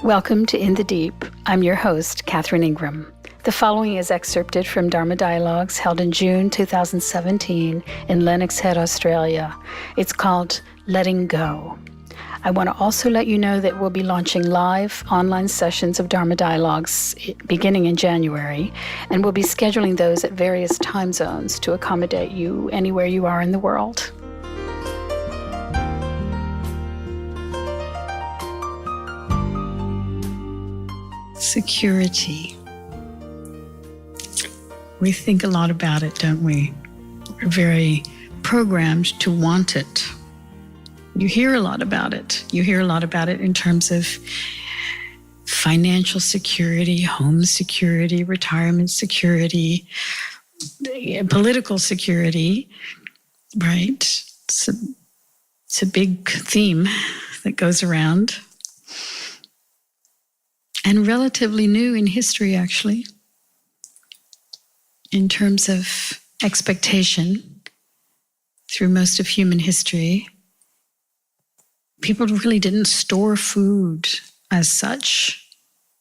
Welcome to In the Deep. I'm your host, Catherine Ingram. The following is excerpted from Dharma Dialogues held in June 2017 in Lennox Head, Australia. It's called Letting Go. I want to also let you know that we'll be launching live online sessions of Dharma Dialogues beginning in January, and we'll be scheduling those at various time zones to accommodate you anywhere you are in the world. Security. We think a lot about it, don't we? We're very programmed to want it. You hear a lot about it. You hear a lot about it in terms of financial security, home security, retirement security, political security, right? It's a big theme that goes around. And relatively new in history, actually, in terms of expectation through most of human history. People really didn't store food as such.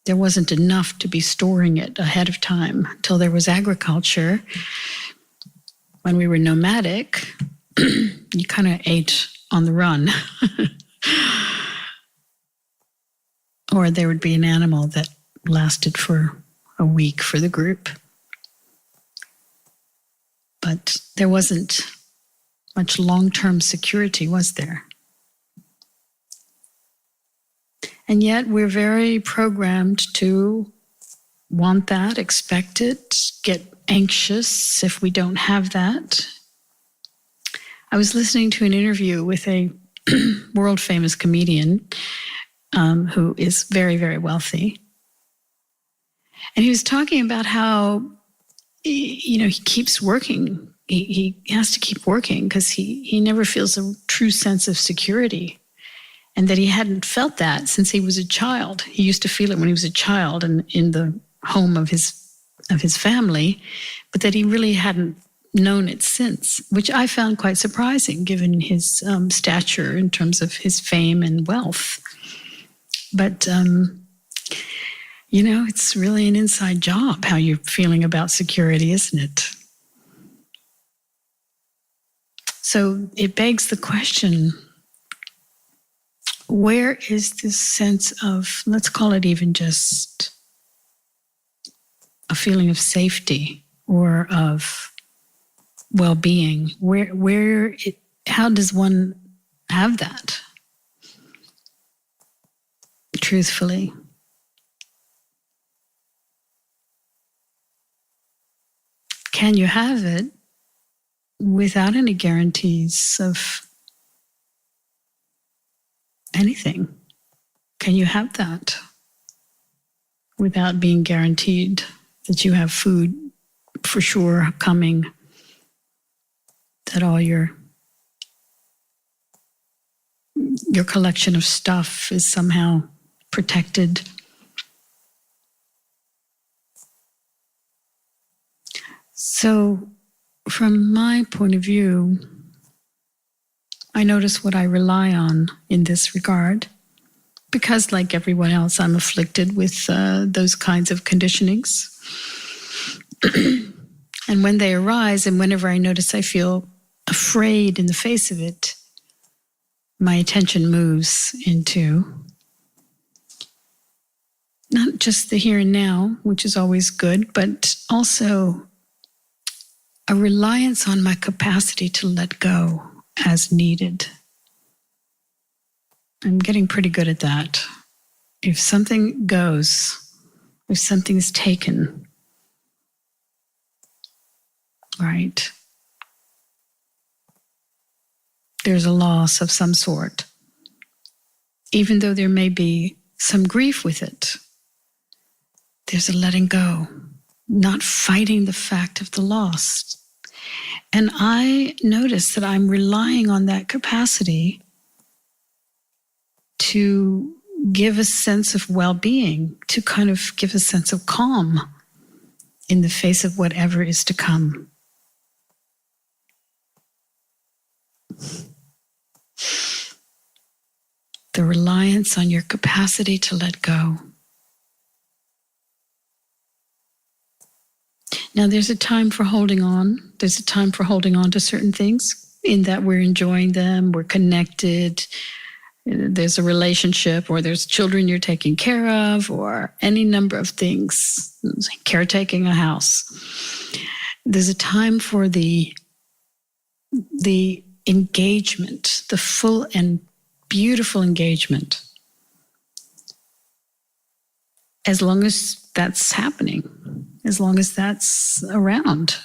There wasn't enough to be storing it ahead of time until there was agriculture. When we were nomadic, you kind of ate on the run. Or there would be an animal that lasted for a week for the group. But there wasn't much long-term security, was there? And yet we're very programmed to want that, expect it, get anxious if we don't have that. I was listening to an interview with a world-famous comedian who is very, very wealthy. And he was talking about how, he keeps working. He has to keep working because he never feels a true sense of security. And that he hadn't felt that since he was a child. He used to feel it when he was a child and in the home of his family, but that he really hadn't known it since, which I found quite surprising given his stature in terms of his fame and wealth. But, it's really an inside job how you're feeling about security, isn't it? So it begs the question, where is this sense of, let's call it even just a feeling of safety or of well-being? How does one have that? Truthfully. Can you have it without any guarantees of anything? Can you have that without being guaranteed that you have food for sure coming, that all your collection of stuff is somehow protected? So, from my point of view, I notice what I rely on in this regard, because like everyone else, I'm afflicted with those kinds of conditionings. And when they arise, and whenever I notice I feel afraid in the face of it, my attention moves into not just the here and now, which is always good, but also a reliance on my capacity to let go as needed. I'm getting pretty good at that. If something goes, if something is taken, right, there's a loss of some sort, even though there may be some grief with it. There's a letting go, not fighting the fact of the loss. And I notice that I'm relying on that capacity to give a sense of well-being, to kind of give a sense of calm in the face of whatever is to come. the reliance on your capacity to let go. Now, there's a time for holding on. There's a time for holding on to certain things in that we're enjoying them, we're connected, there's a relationship, or there's children you're taking care of, or any number of things, caretaking a house. There's a time for the engagement, the full and beautiful engagement. As long as that's happening, as long as that's around,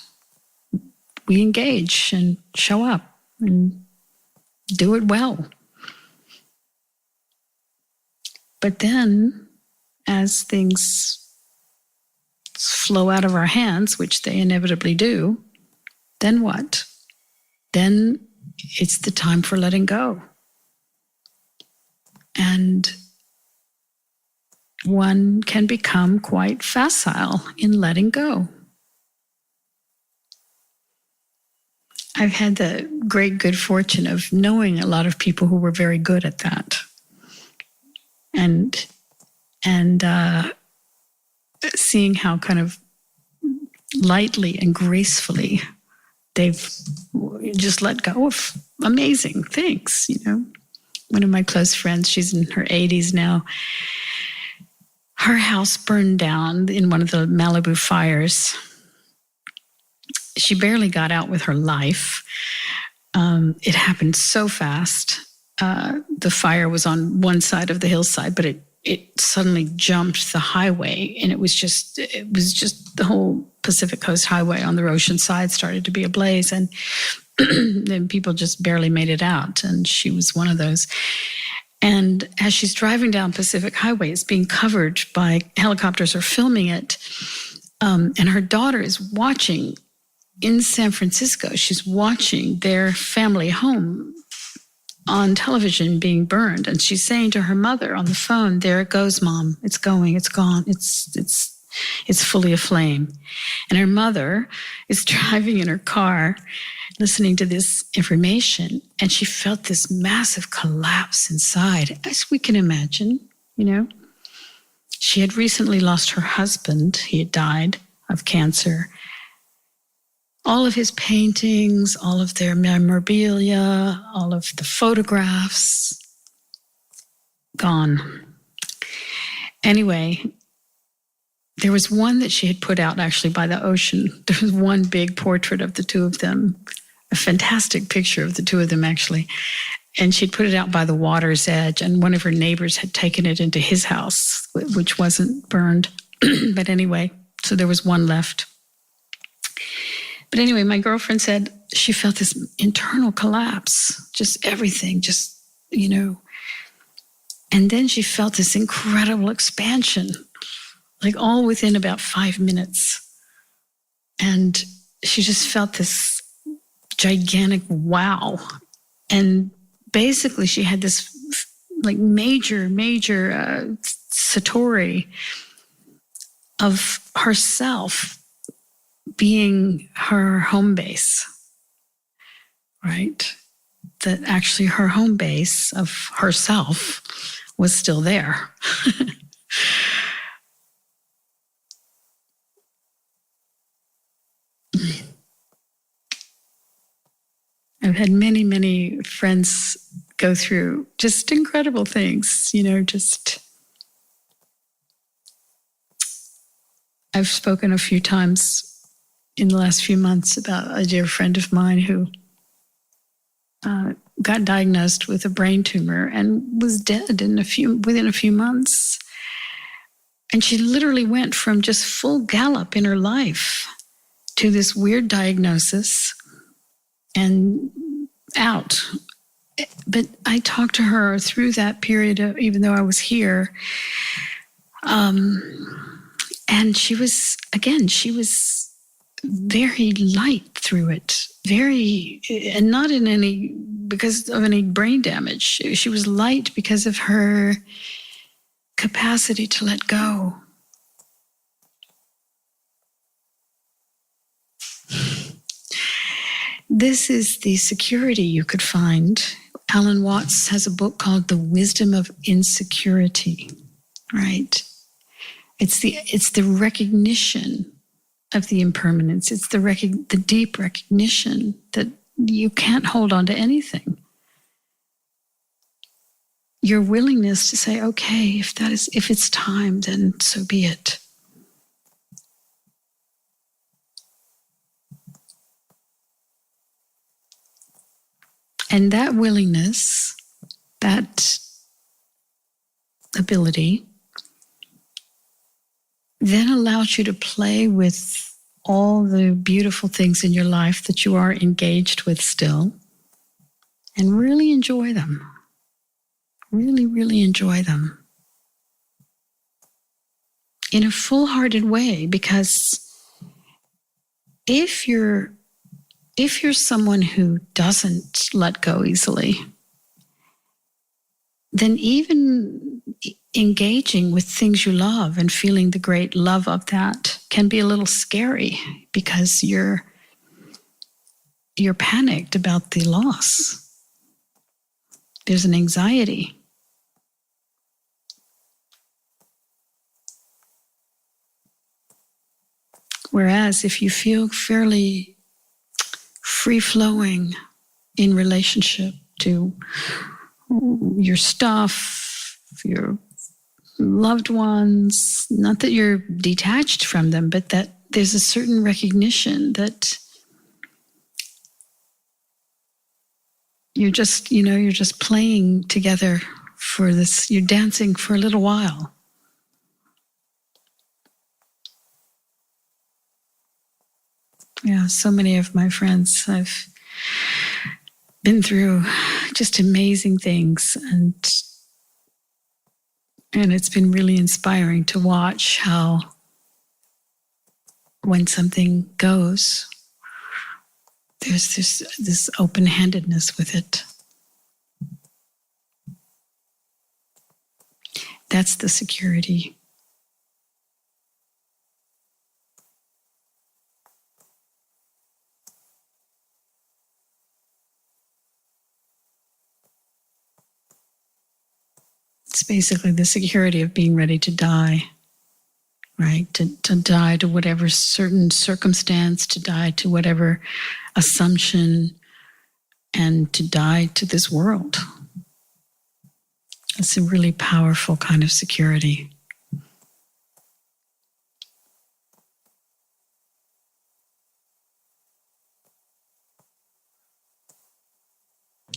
we engage and show up and do it well. But then, as things flow out of our hands, which they inevitably do, then what? Then it's the time for letting go. And one can become quite facile in letting go. I've had the great good fortune of knowing a lot of people who were very good at that. And seeing how kind of lightly and gracefully they've just let go of amazing things, you know. One of my close friends, she's in her 80s now. Her house burned down in one of the Malibu fires. She barely got out with her life. It happened so fast. The fire was on one side of the hillside, but it suddenly jumped the highway, and it was just the whole Pacific Coast Highway on the ocean side started to be ablaze, and then people just barely made it out, and she was one of those. And as she's driving down Pacific Highway, it's being covered by helicopters are filming it, and her daughter is watching in San Francisco. She's watching their family home on television being burned, and she's saying to her mother on the phone, "There it goes, Mom. It's going. It's gone. It's fully aflame." And her mother is driving in her car, listening to this information, and she felt this massive collapse inside, as we can imagine. You know, she had recently lost her husband. He had died of cancer. All of his paintings, all of their memorabilia, all of the photographs, gone. Anyway, there was one that she had put out actually by the ocean. There was one big portrait of the two of them, a fantastic picture of the two of them actually. And she'd put it out by the water's edge, and one of her neighbors had taken it into his house, which wasn't burned. But anyway, so there was one left. But anyway, my girlfriend said she felt this internal collapse, just everything, just, you know. And then she felt this incredible expansion, like all within about 5 minutes. And she just felt this gigantic wow. And basically she had this like major satori of herself being her home base, right? That actually her home base of herself was still there. I've had many friends go through just incredible things, you know, just... I've spoken a few times in the last few months about a dear friend of mine who got diagnosed with a brain tumor and was dead within a few months. And she literally went from just full gallop in her life to this weird diagnosis and out. But I talked to her through that period, even though I was here. And she was very light through it, and not in any, because of any brain damage. She was light because of her capacity to let go. This is the security you could find Alan Watts has a book called The Wisdom of Insecurity, right? It's the recognition of the impermanence. It's the deep recognition that you can't hold on to anything. Your willingness to say, okay, if it's time, then so be it. And that willingness, that ability, then allows you to play with all the beautiful things in your life that you are engaged with still, and really enjoy them. Really, really enjoy them. In a full-hearted way, because if you're someone who doesn't let go easily, then even engaging with things you love and feeling the great love of that can be a little scary, because you're panicked about the loss. There's an anxiety. Whereas if you feel fairly free-flowing in relationship to your stuff, your loved ones, not that you're detached from them, but that there's a certain recognition that you're just playing together for this, you're dancing for a little while. Yeah, so many of my friends, I've been through just amazing things, and it's been really inspiring to watch how when something goes, there's this open-handedness with it. That's the security. It's basically the security of being ready to die, right? To die to whatever certain circumstance, to die to whatever assumption, and to die to this world. It's a really powerful kind of security.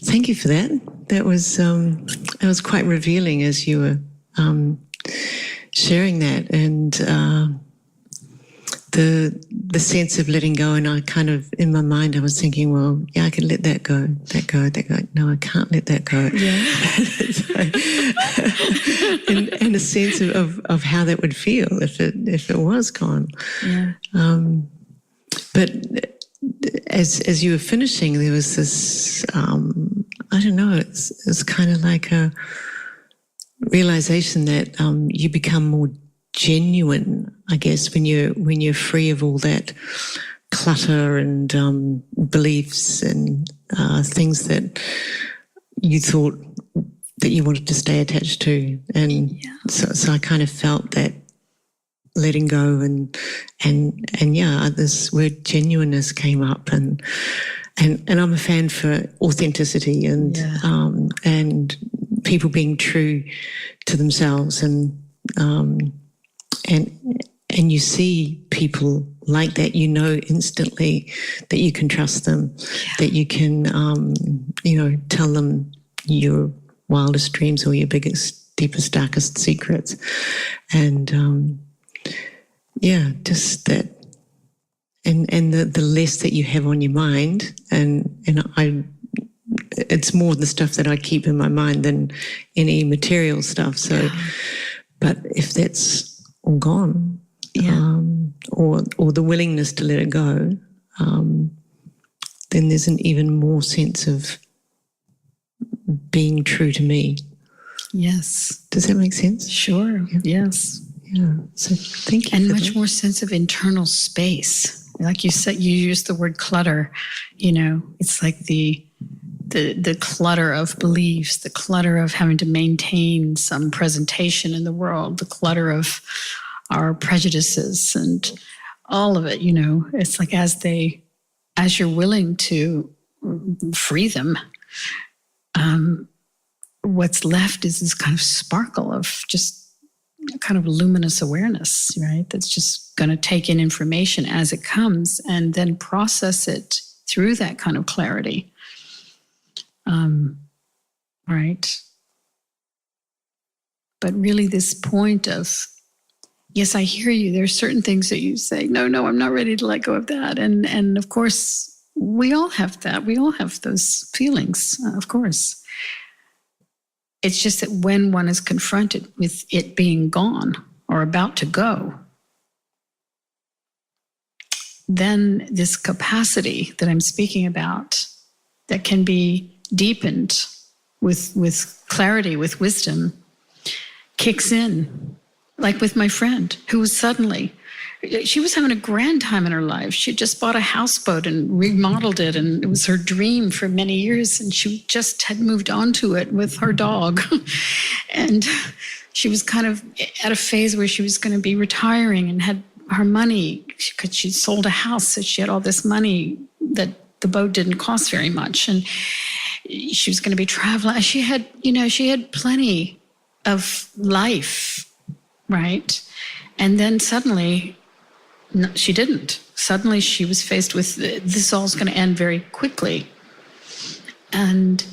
Thank you for that. That was quite revealing as you were sharing that, and the sense of letting go. And I kind of, in my mind, I was thinking, well, yeah, I can let that go. No, I can't let that go. Yeah. and a sense of how that would feel if it was gone. Yeah. But as you were finishing, there was this, I don't know, it's kind of like a realization that you become more genuine, I guess, when you're free of all that clutter and beliefs and things that you thought that you wanted to stay attached to. And so I kind of felt that letting go and yeah, this word genuineness came up, and I'm a fan for authenticity and people being true to themselves, and you see people like that, you know instantly that you can trust them, that you can tell them your wildest dreams or your biggest, deepest, darkest secrets, and just that, and the less that you have on your mind, and it's more the stuff that I keep in my mind than any material stuff. So, but if that's all gone, or the willingness to let it go, then there's an even more sense of being true to me. Yes. Does that make sense? Sure. Yeah. Yes. Yeah. So thank you. And much more sense of internal space. Like you said, you used the word clutter. It's like the the clutter of beliefs, the clutter of having to maintain some presentation in the world, the clutter of our prejudices and all of it, it's like as you're willing to free them, what's left is this kind of sparkle of just kind of luminous awareness, right? That's just going to take in information as it comes and then process it through that kind of clarity. Right? But really this point of, yes, I hear you. There are certain things that you say, no, I'm not ready to let go of that. And of course, we all have that. We all have those feelings, of course. It's just that when one is confronted with it being gone or about to go, then this capacity that I'm speaking about that can be deepened with clarity, with wisdom, kicks in. Like with my friend who was suddenly, she was having a grand time in her life. She just bought a houseboat and remodeled it, and it was her dream for many years, and she just had moved on to it with her dog. And she was kind of at a phase where she was going to be retiring and had her money, because she sold a house, so she had all this money that the boat didn't cost very much, and she was going to be traveling. She had plenty of life, right? And then suddenly, no, she didn't. Suddenly she was faced with, this all's going to end very quickly. And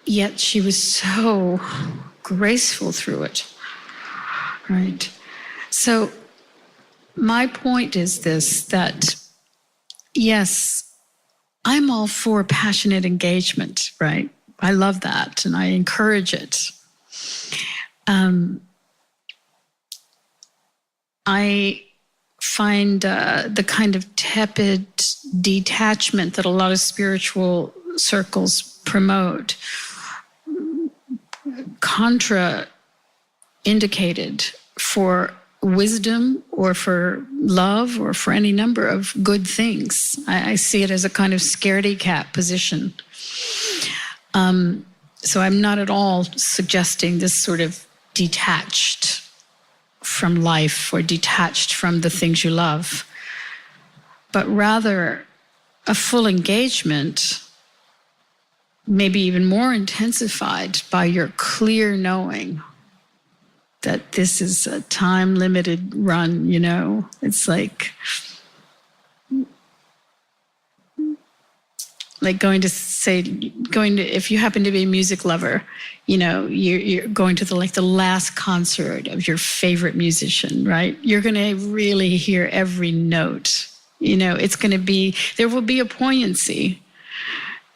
yet she was so graceful through it, right? So my point is this, that yes, I'm all for passionate engagement, right? I love that and I encourage it. I find the kind of tepid detachment that a lot of spiritual circles promote contraindicated for wisdom or for love or for any number of good things. I see it as a kind of scaredy cat position. So I'm not at all suggesting this sort of detached from life or detached from the things you love, but rather a full engagement, maybe even more intensified by your clear knowing that this is a time-limited run, It's like if you happen to be a music lover, you're going to the last concert of your favorite musician, right? You're going to really hear every note. It's going to be, there will be a poignancy,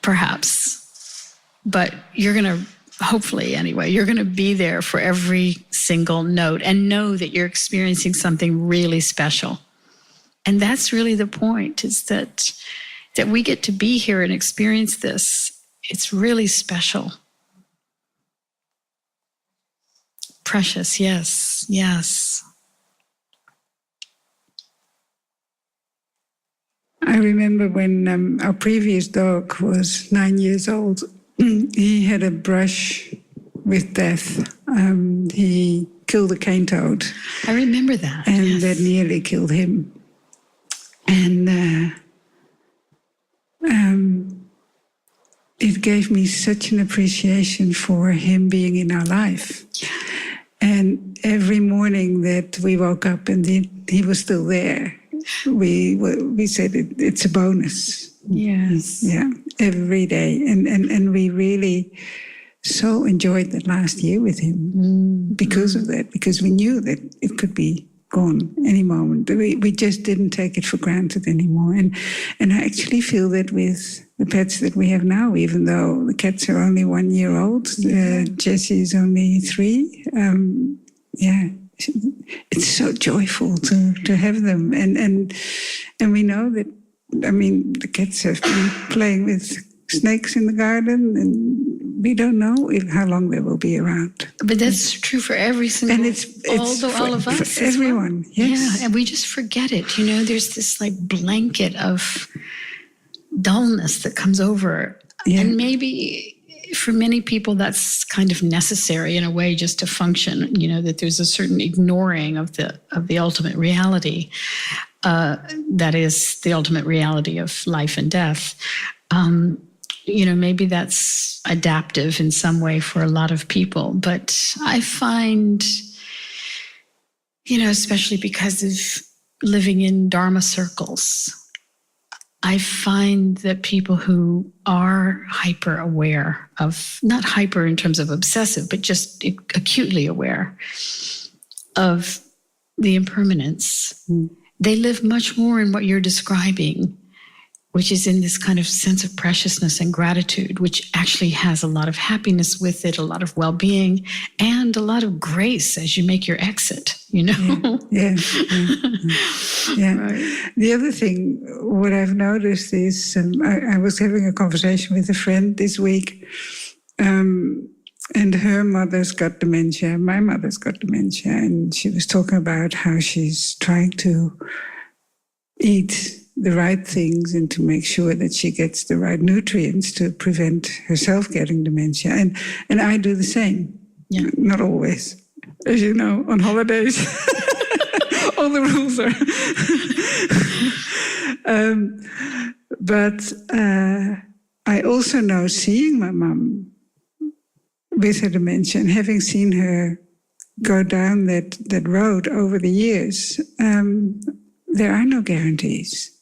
perhaps, but you're going to, hopefully anyway, you're going to be there for every single note and know that you're experiencing something really special. And that's really the point, is that we get to be here and experience this. It's really special. Precious, yes, yes. I remember when our previous dog was 9 years old, he had a brush with death. He killed a cane toad. I remember that. And yes. that nearly killed him. And it gave me such an appreciation for him being in our life. And every morning that we woke up and he was still there, we said it's a bonus. Yes. Yeah, every day. And we really so enjoyed that last year with him because of that, because we knew that it could be gone any moment. We just didn't take it for granted anymore. And I actually feel that with the pets that we have now, even though the cats are only 1 year old, Jessie is only 3. It's so joyful to have them. And we know that, the cats have been playing with snakes in the garden, and we don't know how long they will be around. But that's true for every single, and it's all of us, for everyone. Well. Yes. Yeah, and we just forget it. There's this blanket of dullness that comes over Yeah. And maybe for many people that's kind of necessary in a way just to function, that there's a certain ignoring of the ultimate reality, that is the ultimate reality of life and death. Maybe that's adaptive in some way for a lot of people. But I find, especially because of living in Dharma circles, I find that people who are hyper aware of, not hyper in terms of obsessive, but just acutely aware of the impermanence, they live much more in what you're describing, which is in this kind of sense of preciousness and gratitude, which actually has a lot of happiness with it, a lot of well-being, and a lot of grace as you make your exit, Yeah. Right. The other thing, what I've noticed is, I was having a conversation with a friend this week, and her mother's got dementia, my mother's got dementia, and she was talking about how she's trying to eat the right things and to make sure that she gets the right nutrients to prevent herself getting dementia. And I do the same. Yeah. Not always. As you know, on holidays, all the rules are. But I also know, seeing my mum with her dementia and having seen her go down that road over the years, there are no guarantees.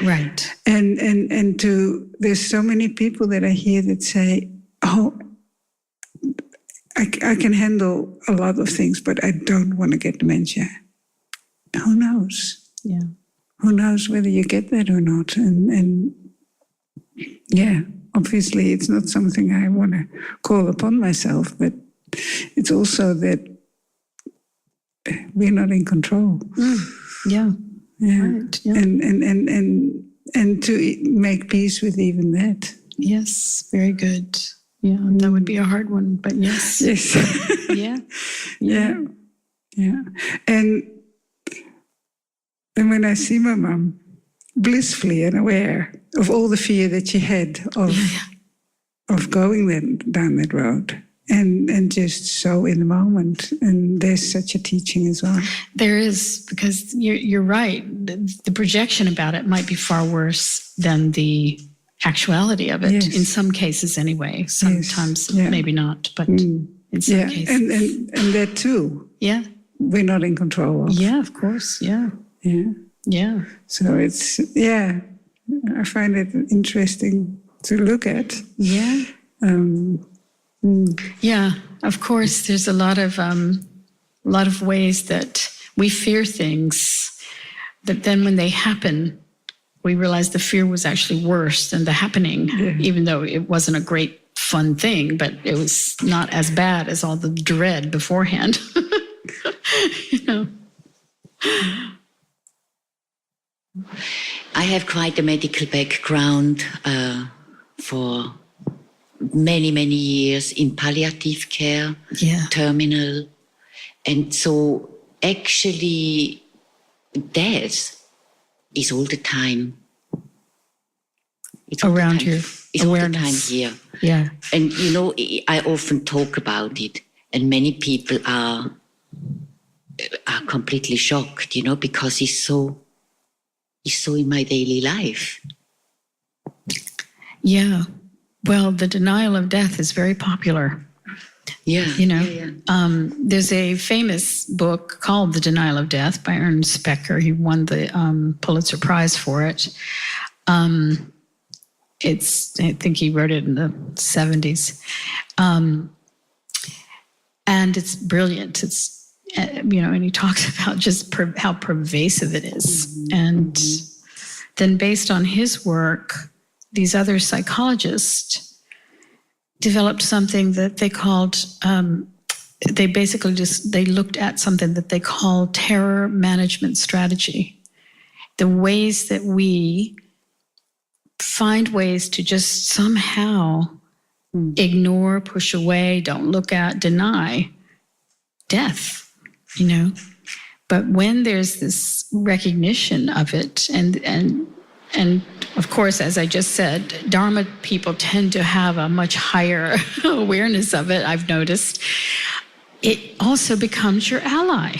Right. And there's so many people that I hear that say, oh, I can handle a lot of things, but I don't want to get dementia. Who knows? Yeah. Who knows whether you get that or not? And yeah, obviously it's not something I want to call upon myself, but it's also that we're not in control. Yeah. Yeah. Right. Yeah. And to make peace with even that. Yes. Very good. Yeah. That would be a hard one, but yes. Yes. Yeah. Yeah. And when I see my mum blissfully and aware of all the fear that she had of going down that road, and just so in the moment, and there's such a teaching as well. There is, because you're right. The projection about it might be far worse than the actuality of it, Yes. in some cases anyway. Sometimes maybe not, but in some cases. And that too, Yeah. we're not in control of. Yeah, of course. Yeah. Yeah. Yeah. So it's, I find it interesting to look at. Yeah. Yeah. Of course, there's a lot of ways that we fear things, but then when they happen, we realize the fear was actually worse than the happening, even though it wasn't a great fun thing, but it was not as bad as all the dread beforehand. I have quite a medical background for many, many years in palliative care, terminal. And so actually death is all the time. It's around your it's awareness. all the time here. Yeah. And I often talk about it, and many people are completely shocked, because it's so in my daily life. Yeah. Well, the denial of death is very popular. Yeah. There's a famous book called The Denial of Death by Ernst Becker. He won the Pulitzer Prize for it. I think he wrote it in the 70s. And it's brilliant. It's, and he talks about just how pervasive it is. And then based on his work, these other psychologists developed something that they called, they looked at something that they call terror management strategy. The ways that we find ways to just somehow ignore, push away, don't look at, deny death, But when there's this recognition of it and And of course, as I just said, Dharma people tend to have a much higher awareness of it, I've noticed. It also becomes your ally,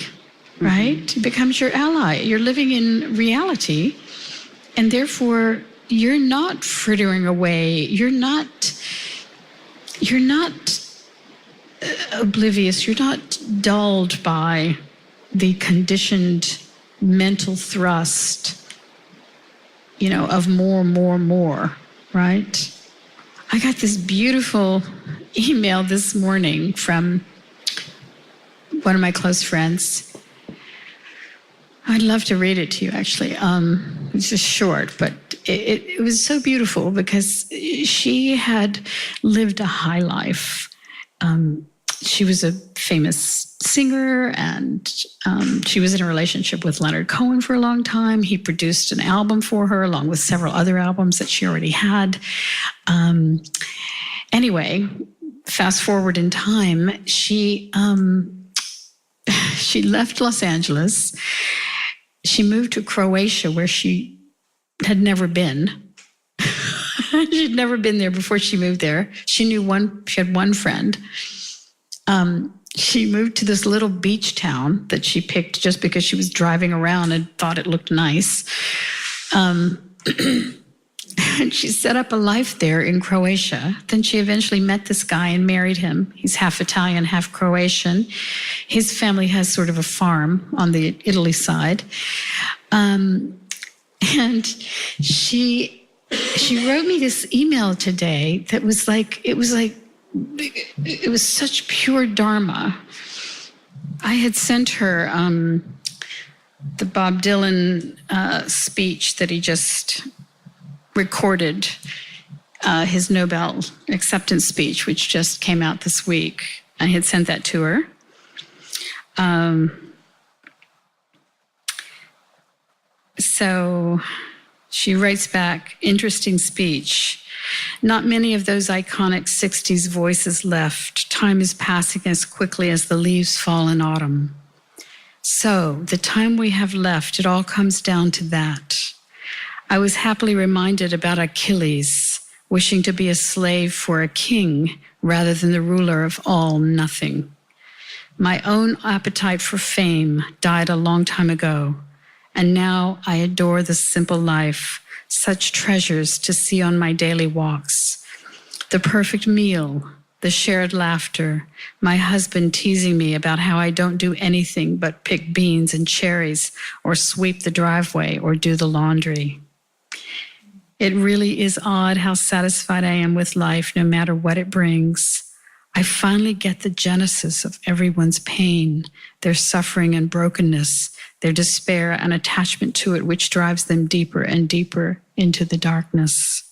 right? It becomes your ally. You're living in reality, and therefore you're not frittering away. You're not oblivious. You're not dulled by the conditioned mental thrust, of more, right? I got this beautiful email this morning from one of my close friends. I'd love to read it to you, actually. It's just short, but it was so beautiful because she had lived a high life. She was a famous singer, and she was in a relationship with Leonard Cohen for a long time. He produced an album for her, along with several other albums that she already had. Anyway, fast forward in time, she left Los Angeles. She moved to Croatia, where she had never been. She'd never been there before she moved there. She had one friend. She moved to this little beach town that she picked just because she was driving around and thought it looked nice. And she set up a life there in Croatia. Then she eventually met this guy and married him. He's half Italian, half Croatian. His family has sort of a farm on the Italy side. And she wrote me this email today that was it was such pure Dharma. I had sent her the Bob Dylan speech that he just recorded, his Nobel acceptance speech, which just came out this week. I had sent that to her. So she writes back, interesting speech. Not many of those iconic 60s voices left. Time is passing as quickly as the leaves fall in autumn. So, the time we have left, it all comes down to that. I was happily reminded about Achilles, wishing to be a slave for a king rather than the ruler of all nothing. My own appetite for fame died a long time ago, and now I adore the simple life, such treasures to see on my daily walks. The perfect meal, the shared laughter, my husband teasing me about how I don't do anything but pick beans and cherries or sweep the driveway or do the laundry. It really is odd how satisfied I am with life, no matter what it brings. I finally get the genesis of everyone's pain, their suffering and brokenness, their despair and attachment to it, which drives them deeper and deeper into the darkness.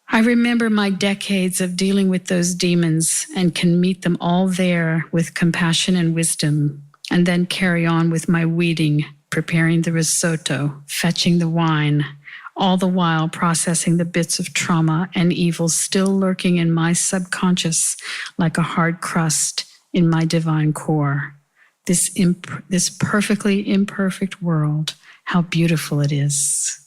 I remember my decades of dealing with those demons and can meet them all there with compassion and wisdom, and then carry on with my weeding, preparing the risotto, fetching the wine, all the while processing the bits of trauma and evil still lurking in my subconscious like a hard crust in my divine core. This perfectly imperfect world, how beautiful it is.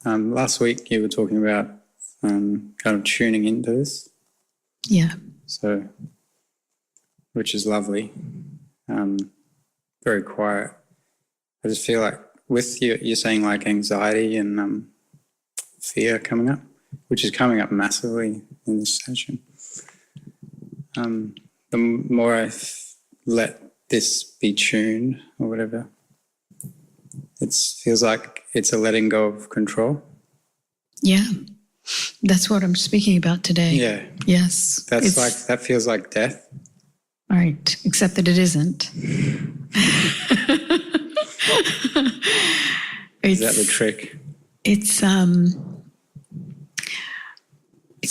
Last week you were talking about kind of tuning into this. Yeah. So, which is lovely. Very quiet. I just feel like with you're saying like anxiety and fear coming up, which is coming up massively in this session. The more I let this be tuned or whatever, it feels like it's a letting go of control. Yeah. That's what I'm speaking about today. Yeah. Yes. That feels like death. Right. Except that it isn't. Is that the trick? It's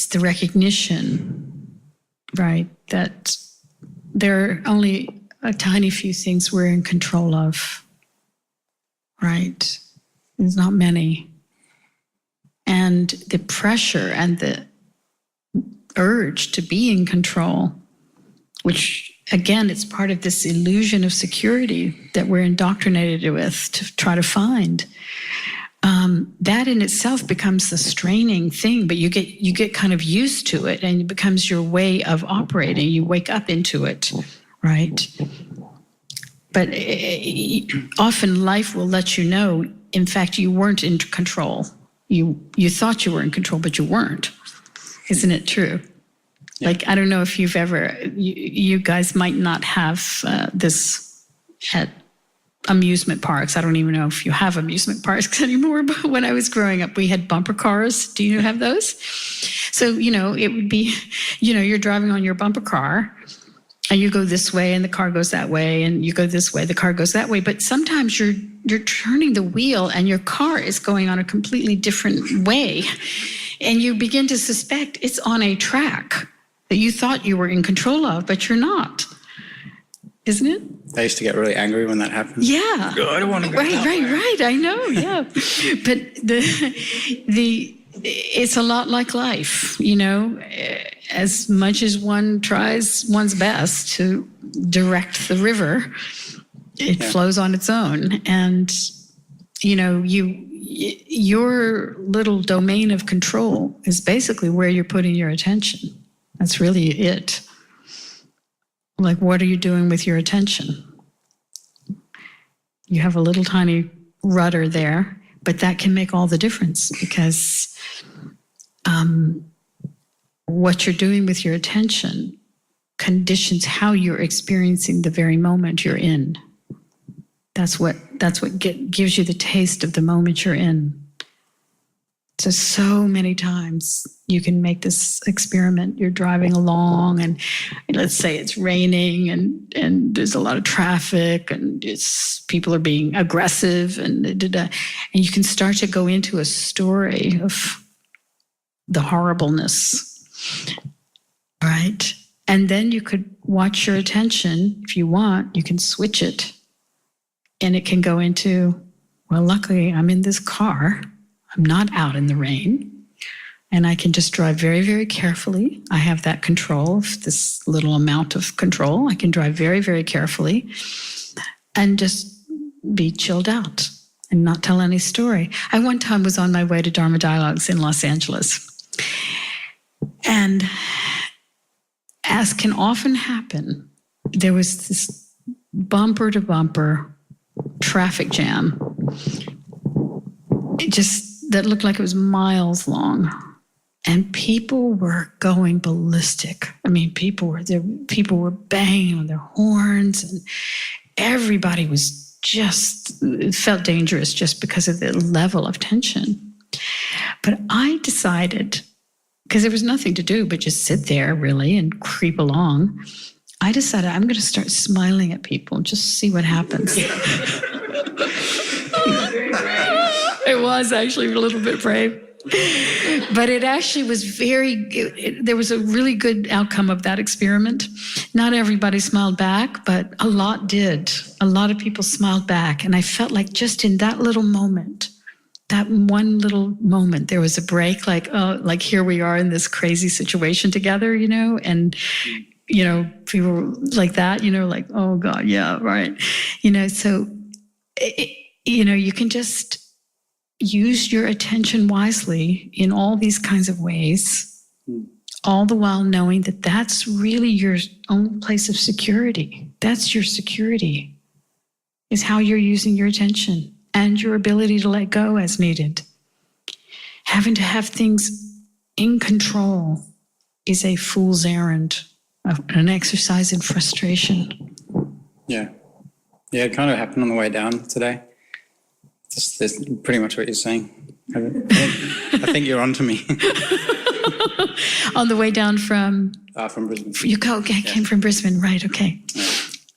the recognition, right, that there are only a tiny few things we're in control of, right? There's not many. And the pressure and the urge to be in control, which again, it's part of this illusion of security that we're indoctrinated with to try to find. That in itself becomes the straining thing, but you get kind of used to it, and it becomes your way of operating. You wake up into it, right? But often life will let you know, in fact, you weren't in control. You thought you were in control, but you weren't. Isn't it true? Yeah. Like, I don't know if you've ever, you guys might not have this at amusement parks. I don't even know if you have amusement parks anymore, but when I was growing up, we had bumper cars. Do you have those? So, it would be, you're driving on your bumper car and you go this way and the car goes that way, and you go this way, the car goes that way. But sometimes you're turning the wheel and your car is going on a completely different way. And you begin to suspect it's on a track that you thought you were in control of, but you're not. Isn't it? I used to get really angry when that happened. Yeah. Oh, I don't want to go Right. I know, yeah. But it's a lot like life, as much as one tries one's best to direct the river, it flows on its own. And, your little domain of control is basically where you're putting your attention. That's really it. Like, what are you doing with your attention? You have a little tiny rudder there, but that can make all the difference, because what you're doing with your attention conditions how you're experiencing the very moment you're in. That's what gives you the taste of the moment you're in. So many times you can make this experiment. You're driving along and let's say it's raining and there's a lot of traffic and people are being aggressive and you can start to go into a story of the horribleness, right? And then you could watch your attention. If you want, you can switch it and it can go into, well, luckily I'm in this car. I'm not out in the rain, and I can just drive very, very carefully. I have that control of this little amount of control. I can drive very, very carefully and just be chilled out and not tell any story. I one time was on my way to Dharma Dialogues in Los Angeles, and as can often happen, there was this bumper to bumper traffic jam. That looked like it was miles long, and people were going ballistic. I mean, people were banging on their horns, and everybody was it felt dangerous just because of the level of tension. But I decided, because there was nothing to do but just sit there really and creep along, I decided I'm going to start smiling at people and just see what happens. It was actually a little bit brave. But it actually was there was a really good outcome of that experiment. Not everybody smiled back, but a lot did. A lot of people smiled back. And I felt like just in that little moment, that one little moment, there was a break, like, oh, like here we are in this crazy situation together, and, people were like that, like, oh God, yeah, right. So, you can just use your attention wisely in all these kinds of ways, all the while knowing that that's really your own place of security. That's your security, is how you're using your attention and your ability to let go as needed. Having to have things in control is a fool's errand, an exercise in frustration. Yeah, it kind of happened on the way down today. That's pretty much what you're saying. I think you're onto me. On the way down from Brisbane. You came from Brisbane, right? Okay.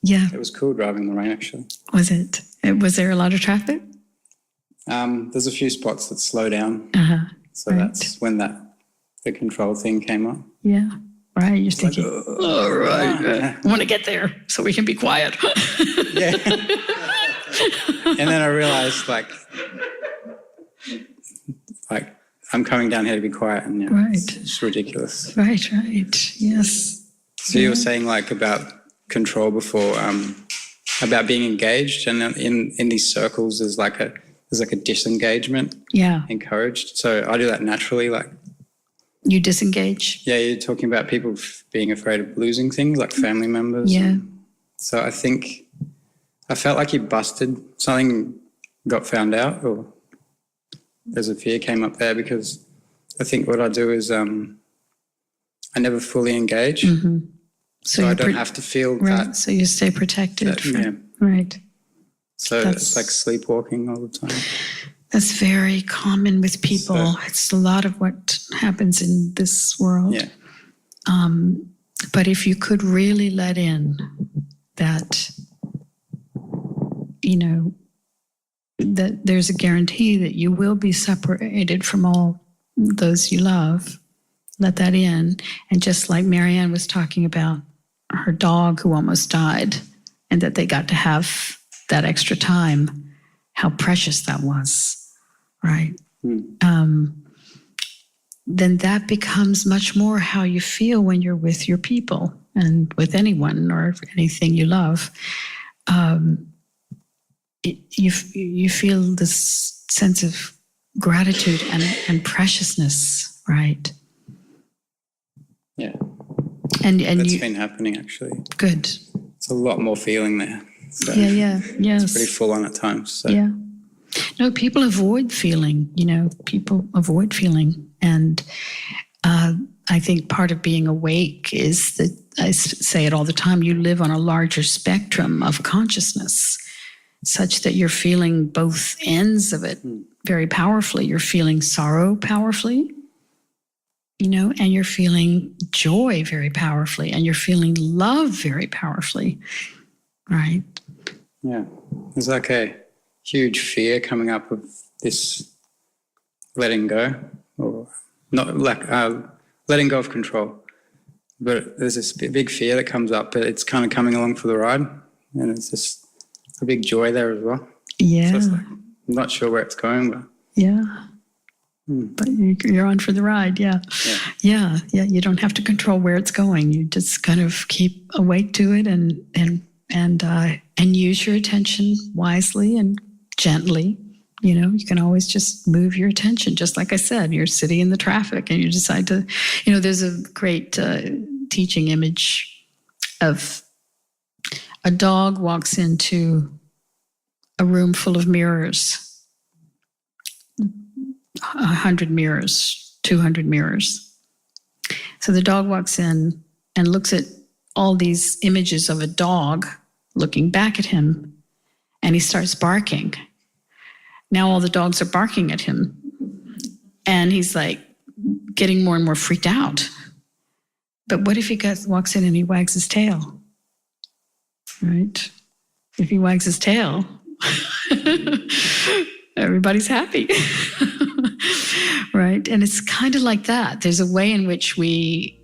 Yeah. It was cool driving in the rain, actually. Was it? Was there a lot of traffic? There's a few spots that slow down. So right. That's when the control thing came up. Yeah. Right. You're thinking, all right, I want to get there so we can be quiet. Yeah. And then I realized, like I'm coming down here to be quiet, and yeah, Right. it's ridiculous. Right. Yes. So you were saying like about control before, about being engaged, and in these circles there's like a disengagement Yeah. encouraged. So I do that naturally. Like, You disengage. yeah, you're talking about people being afraid of losing things, like family members. Yeah. So I think I felt like you busted something, got found out, or there's a fear came up there, because I think what I do is I never fully engage. Mm-hmm. So I don't have to feel right. that. So you stay protected. Yeah. Right. So it's like sleepwalking all the time. That's very common with people. So, it's a lot of what happens in this world. yeah. But if you could really let in that, that there's a guarantee that you will be separated from all those you love, let that in. And just like Marianne was talking about her dog who almost died, and that they got to have that extra time, how precious that was, right? Then that becomes much more how you feel when you're with your people and with anyone or anything you love. You feel this sense of gratitude and preciousness, right? Yeah. And That's you, been happening actually. good. It's a lot more feeling there. So Yes. It's pretty full on at times. So. Yeah. No, people avoid feeling, people avoid feeling. And I think part of being awake is that, I say it all the time, you live on a larger spectrum of consciousness, such that you're feeling both ends of it very powerfully. You're feeling sorrow powerfully, and you're feeling joy very powerfully, and you're feeling love very powerfully, right? Yeah. There's like a huge fear coming up of this letting go, or not like letting go of control. But there's this big fear that comes up, but it's kind of coming along for the ride, and it's just a big joy there as well. Yeah. So it's like, I'm not sure where it's going, but yeah. But you're on for the ride, yeah. Yeah. You don't have to control where it's going. You just kind of keep awake to it and use your attention wisely and gently. You can always just move your attention. Just like I said, you're sitting in the traffic and you decide to, there's a great teaching image of a dog walks into a room full of mirrors. 100 mirrors, 200 mirrors. So the dog walks in and looks at all these images of a dog looking back at him, and he starts barking. Now all the dogs are barking at him, and he's like getting more and more freaked out. But what if he walks in and he wags his tail? Right? If he wags his tail, everybody's happy. Right? And it's kind of like that. There's a way in which we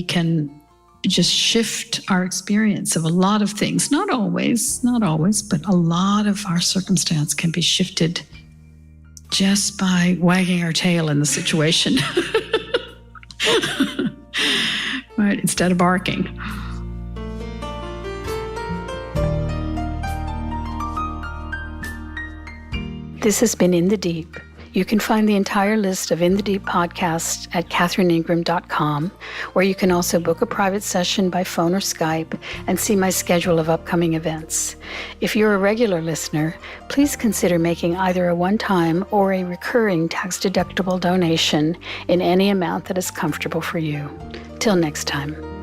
can just shift our experience of a lot of things. Not always, but a lot of our circumstance can be shifted just by wagging our tail in the situation. Right? Instead of barking. This has been In the Deep. You can find the entire list of In the Deep podcasts at katherineingram.com, where you can also book a private session by phone or Skype and see my schedule of upcoming events. If you're a regular listener, please consider making either a one-time or a recurring tax-deductible donation in any amount that is comfortable for you. Till next time.